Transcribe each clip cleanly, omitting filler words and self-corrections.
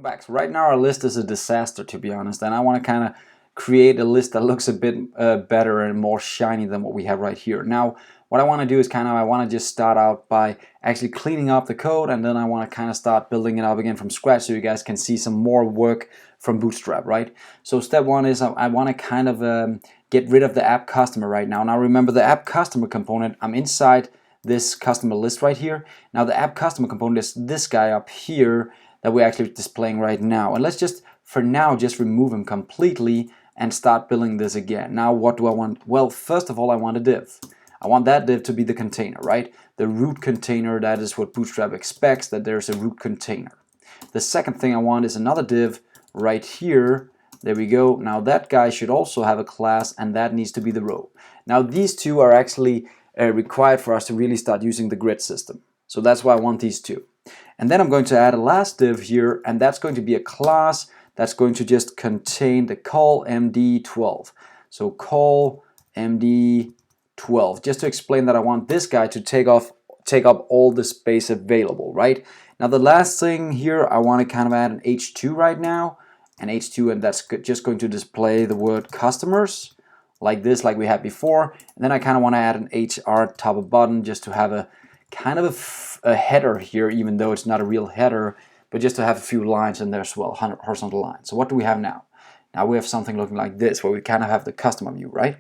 back. So right now our list is a disaster, to be honest, and I want to kind of create a list that looks a bit better and more shiny than what we have right here. Now what I want to do is I want to just start out by actually cleaning up the code, and then I want to kind of start building it up again from scratch so you guys can see some more work from Bootstrap, right? So step one is I want to kind of get rid of the app customer right now. Now remember, the app customer component, I'm inside this customer list right here. Now the app customer component is this guy up here that we're actually displaying right now. And let's just, for now, just remove him completely and start building this again. Now what do I want? Well, first of all, I want a div. I want that div to be the container, right? The root container, that is what Bootstrap expects, that there's a root container. The second thing I want is another div right here. There we go. Now that guy should also have a class, and that needs to be the row. Now these two are actually required for us to really start using the grid system. So that's why I want these two. And then I'm going to add a last div here, and that's going to be a class that's going to just contain the call MD12. So call MD12, just to explain that I want this guy to take up all the space available, right? Now the last thing here, I want to kind of add an H2 right now, an H2, and that's just going to display the word customers like this, like we had before. And then I kind of want to add an HR top of button just to have a kind of a header here, even though it's not a real header, but just to have a few lines in there as well, horizontal lines. So what do we have now? Now we have something looking like this, where we kind of have the customer view, right?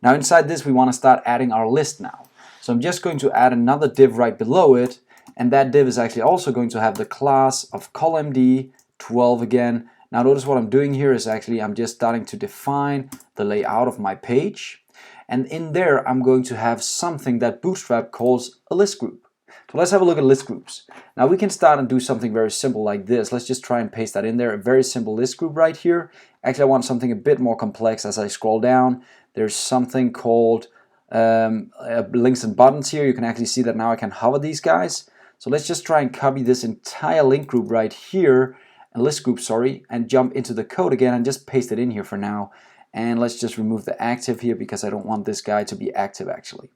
Now inside this, we want to start adding our list now. So I'm just going to add another div right below it, and that div is actually also going to have the class of colMD12 again. Now notice what I'm doing here is actually I'm just starting to define the layout of my page, and in there I'm going to have something that Bootstrap calls a list group. So let's have a look at list groups. Now we can start and do something very simple like this. Let's just try and paste that in there, a very simple list group right here. Actually I want something a bit more complex. As I scroll down, there's something called links and buttons here. You can actually see that now I can hover these guys. So let's just try and copy this entire link group right here, and list group, sorry, and jump into the code again and just paste it in here for now. And let's just remove the active here because I don't want this guy to be active actually.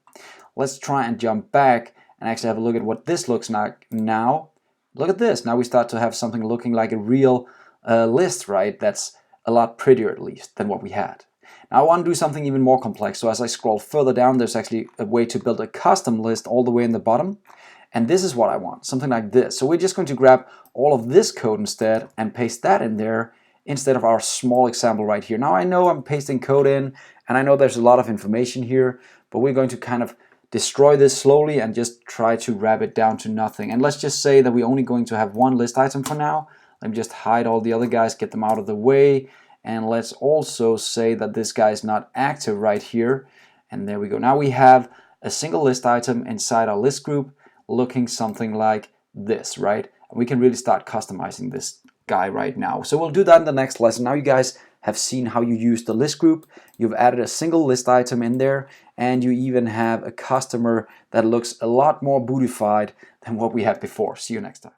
Let's try and jump back and actually have a look at what this looks like now. Look at this. Now we start to have something looking like a real list, right? That's a lot prettier at least than what we had. Now I want to do something even more complex. So as I scroll further down, there's actually a way to build a custom list all the way in the bottom. And this is what I want, something like this. So we're just going to grab all of this code instead and paste that in there instead of our small example right here. Now I know I'm pasting code in, and I know there's a lot of information here, but we're going to kind of destroy this slowly and just try to wrap it down to nothing. And let's just say that we're only going to have one list item for now. Let me just hide all the other guys, get them out of the way. And let's also say that this guy is not active right here. And there we go. Now we have a single list item inside our list group looking something like this, right? And we can really start customizing this guy right now. So we'll do that in the next lesson. Now you guys have seen how you use the list group. You've added a single list item in there, and you even have a customer that looks a lot more bootified than what we had before. See you next time.